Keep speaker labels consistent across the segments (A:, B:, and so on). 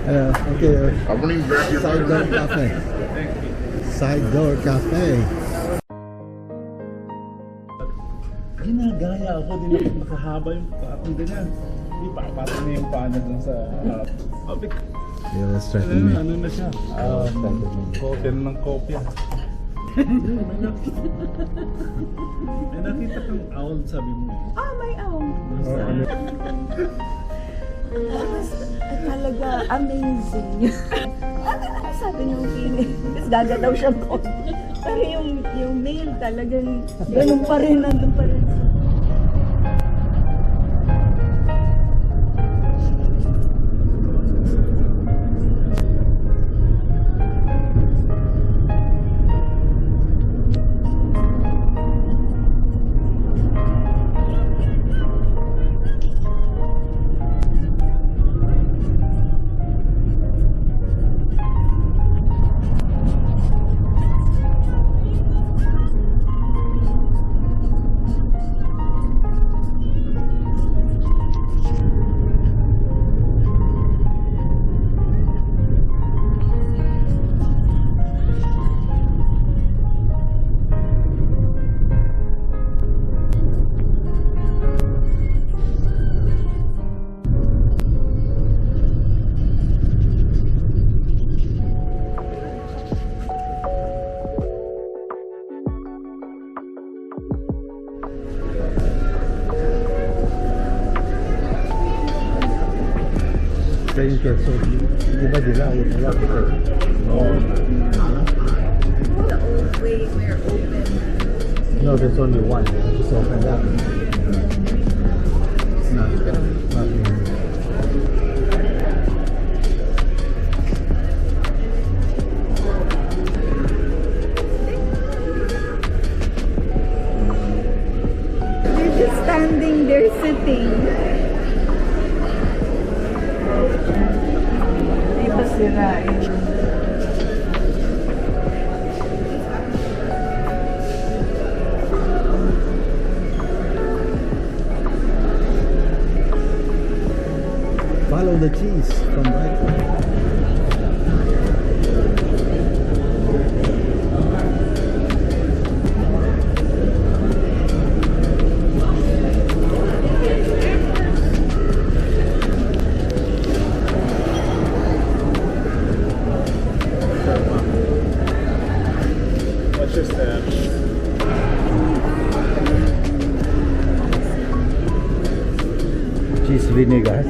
A: Thank you.
B: I'm gonna grab your
A: Side door cafe. Side door cafe.
C: Ginagaya ako din ako makahaba yung patong ganyan. Hindi pa, patong na yung paa na dun sa public.
A: Illustrated me.
C: Ano na siya? Kopya na ng kopya. May nakita kang owl, sabi mo eh.
D: Ah, may owl. Talaga amazing. Ano sabi nung feeling? Tapos gagalaw siyang konti. Pero yung male talagang ganun pa rin, nandun pa rin.
A: Saying so, di ba dilaw? Wala ko.
D: The old way we're open.
A: No, there's only one. Just open that. Nothing.
D: They're just standing there sitting. Di ba sirain?
A: Follow the cheese from right.
C: What's your step?
A: Cheese vinegar.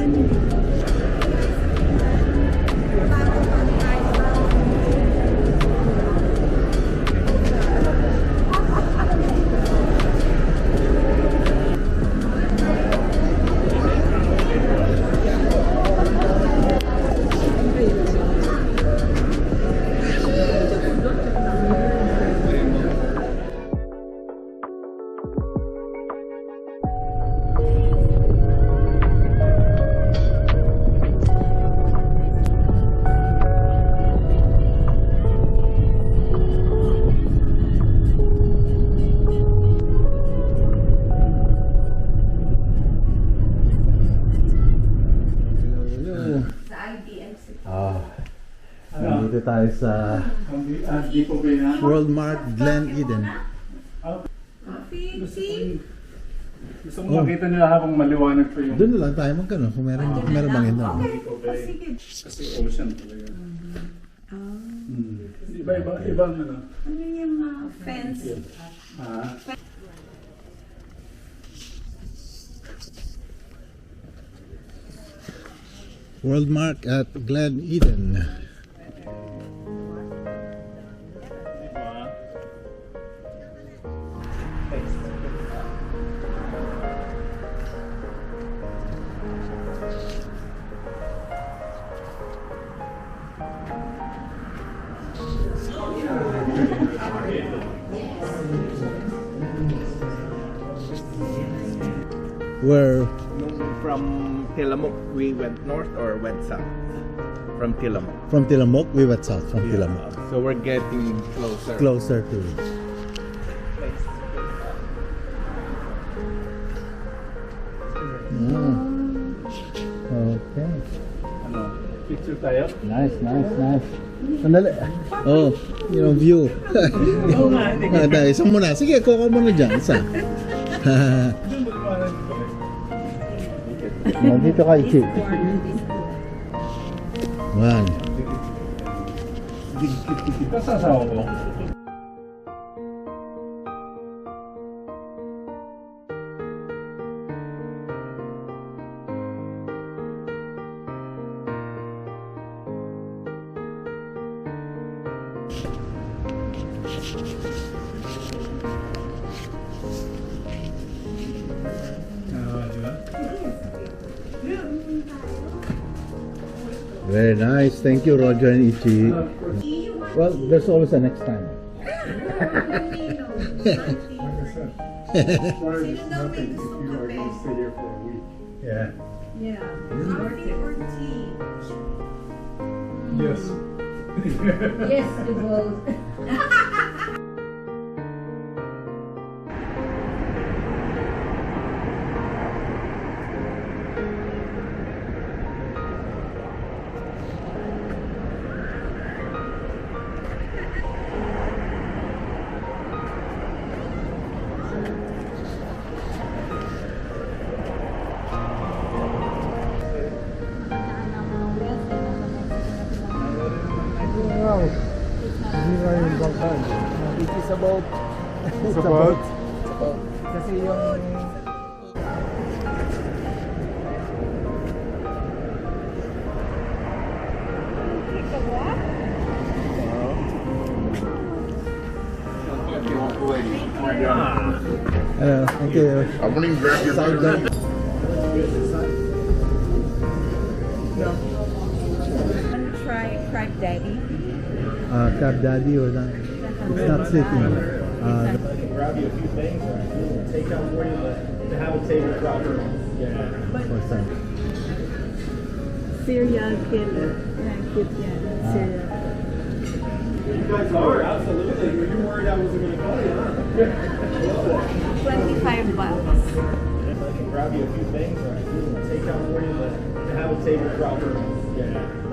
A: Nandito tayo sa WorldMark Glen Eden.
C: Gusto mo makita nila habang maliwanag pa yung...
A: Doon na lang tayo magkano kung meron bang ino.
C: Kasi ocean talaga. Ibang ano?
D: Ano yung fence?
A: WorldMark at Glen Eden. Where
E: From Tillamook, we went north or went south? From Tillamook.
A: from Tillamook we went south from Tillamook.
E: So we're getting closer.
A: Closer to okay.
C: Picture tayo.
A: Nice. Sandali. Oh, yung view.
C: Oo nga, hindi ko.
A: Dahil, isang muna. Sige, kuha mo na dyan. Isa. Dito ka, Ichi. One.
C: Kasasawa ko.
A: Very nice. Thank you, Roger and Ichi. Well, there's always a next time.
C: Sorry, it's nothing if you are going to stay here for a week. Yeah.
D: Yeah. Coffee or tea?
C: Yes.
D: Yes, to both.
A: Wow. Hindi nga yung bangkan.
E: It is about
C: It's about?
E: kasi yung
A: Hello, thank you.
B: I won't even grab your
A: Side
B: burger.
A: down.
D: Want to try Crab Daddy?
A: Cab Daddy or that? It's not sitting.
C: Grab you a few things, or take out for you, but to have a table proper. Yeah.
A: What's that?
D: Serial killer. Cute yan. Serial.
C: You guys are, absolutely. Were you worried I wasn't going to call you, huh?
D: 25 bucks.
C: I can grab you a few things, or take out for you, but to have a table proper. Yeah.